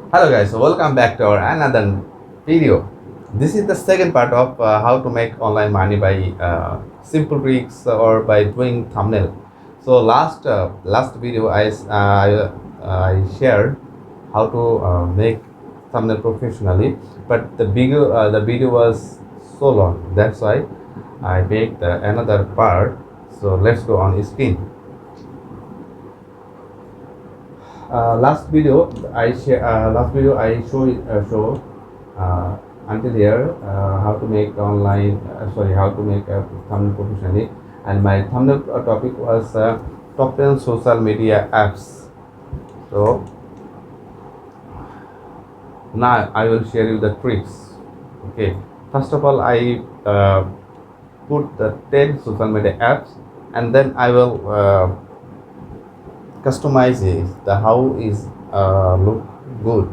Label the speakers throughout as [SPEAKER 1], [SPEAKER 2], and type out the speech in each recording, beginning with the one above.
[SPEAKER 1] Hello guys, welcome back to our another video. This is the second part of how to make online money by simple tricks or by doing thumbnail. So last video I shared how to make thumbnail professionally, but the video was so long. That's why I make another part. So let's go on screen. Last video I show uh, until here how to make how to make a thumbnail professionally, and my thumbnail topic was top 10 social media apps. So now I will share you the tricks. Okay, first of all I put the 10 social media apps, and then I will customize it, the how is look good.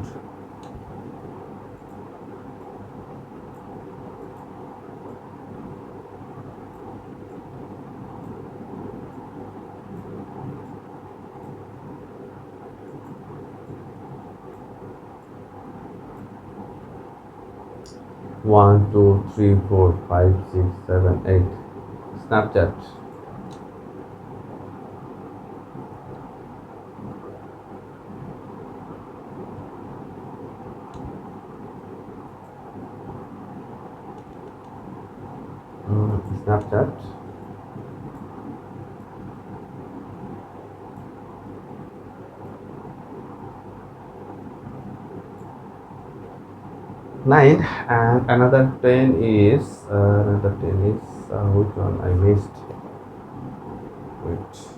[SPEAKER 1] 1 2 3 4 5 6 7 8. Snapchat. Snapchat. Nine, and another ten is which one I missed. Wait.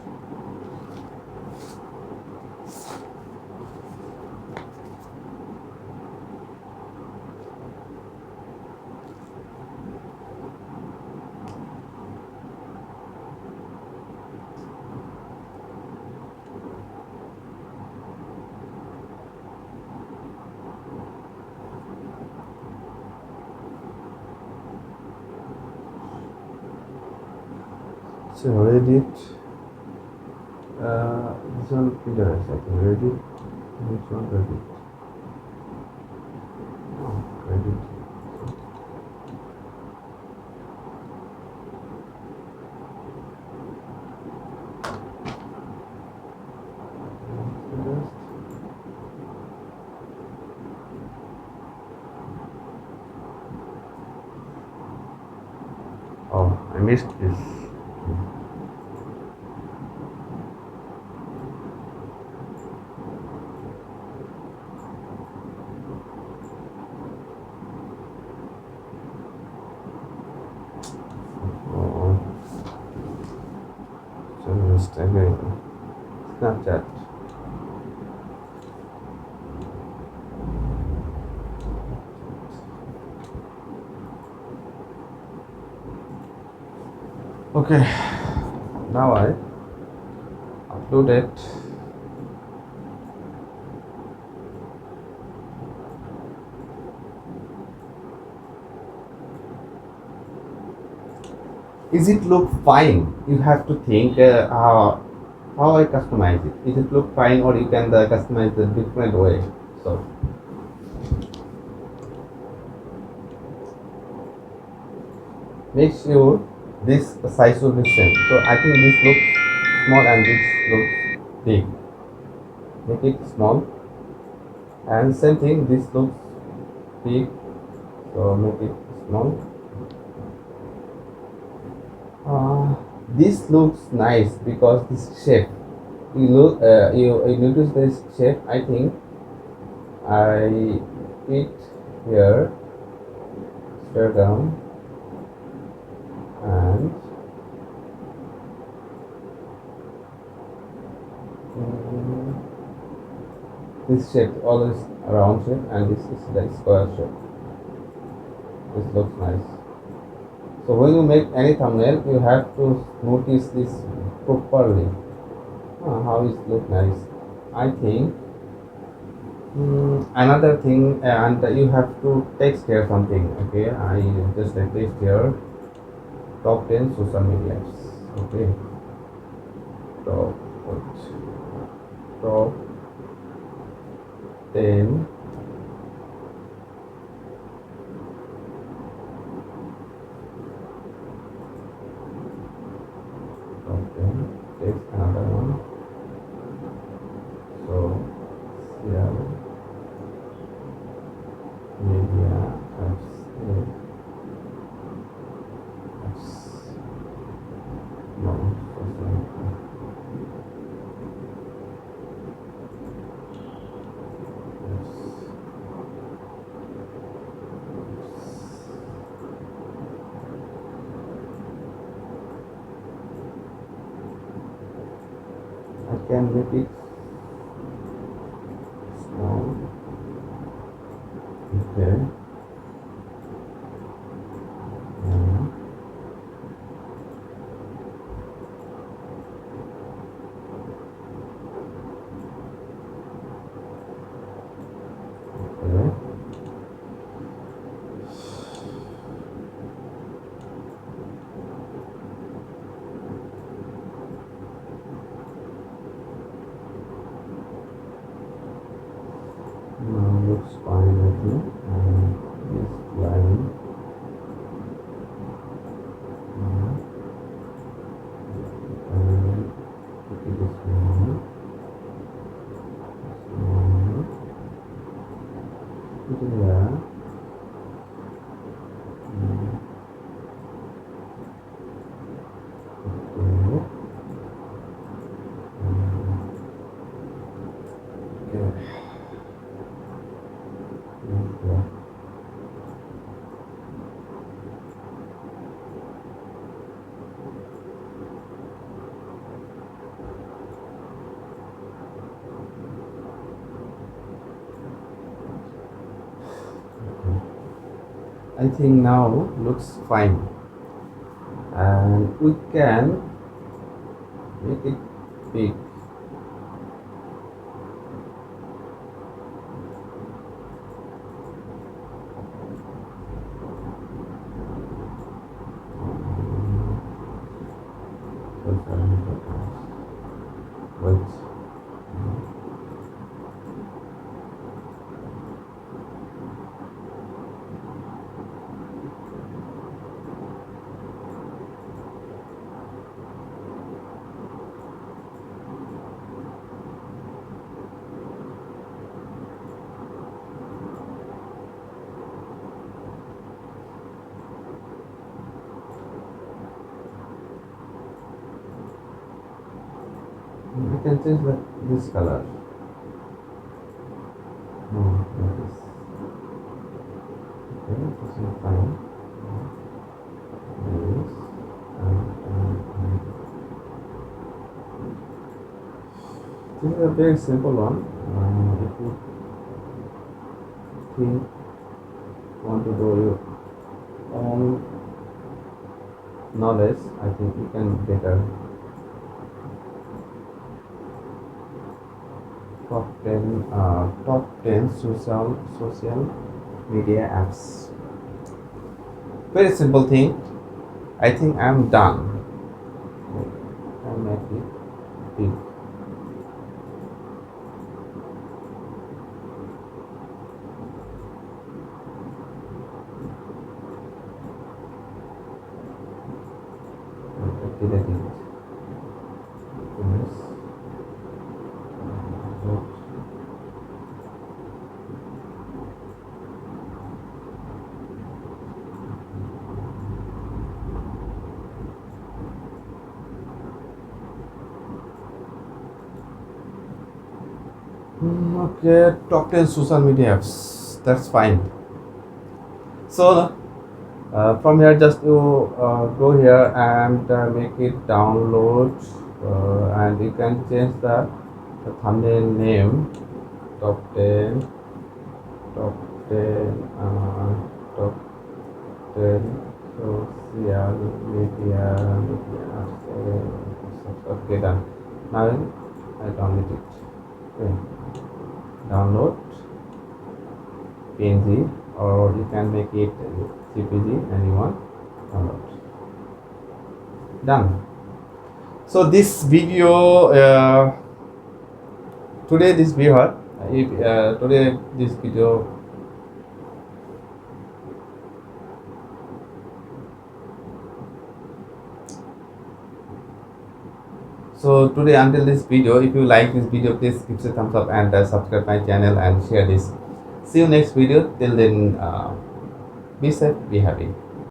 [SPEAKER 1] So Reddit. This one Pinterest. I think Reddit. Which one Reddit? Oh, Reddit. Pinterest. Oh, I missed this. Oh, so just again. Snapchat. Okay, now I upload it. Is it look fine? You have to think how I customize it. Is it look fine, or you can customize the different way? So make sure this size will be same. So I think this looks small and this looks big. Make it small, and same thing, this looks big, so make it small. This looks nice because this shape, you notice this shape. I think I it here straight down, and this shape always a round shape, and this is the square shape. This looks nice. So when you make any thumbnail, you have to notice this properly. How it look nice. I think another thing, and you have to text here something. Okay, I just text here top 10 social media apps. Okay, top top 10 can make it small. Okay. Mhm. Okay. Now looks fine, I think. And this line. Mhm. And put it is small. Small. Put it here. Mhm. Okay. Okay. Okay. I think now looks fine, and we can make it big. Wait. We can change this color. No, like this. Okay, this is fine. This. And this is a very simple one. If you think want to do your own knowledge, I think you can better. Top 10 social media apps. Very simple thing. I think I'm done. I make it big. Delete it. Yes. Okay, top 10 social media apps. That's fine. So from here, just you go here and make it download, and you can change the thumbnail name. Top 10, top 10, top 10 social media apps. Okay, done. Now I download it. Okay. Download PNG, or you can make it CPG, and you want download. Done. So this video today this viewer if today this video so today until this video, if you like this video, please give a thumbs up and subscribe my channel and share this. See you next video. Till then, be safe, be happy.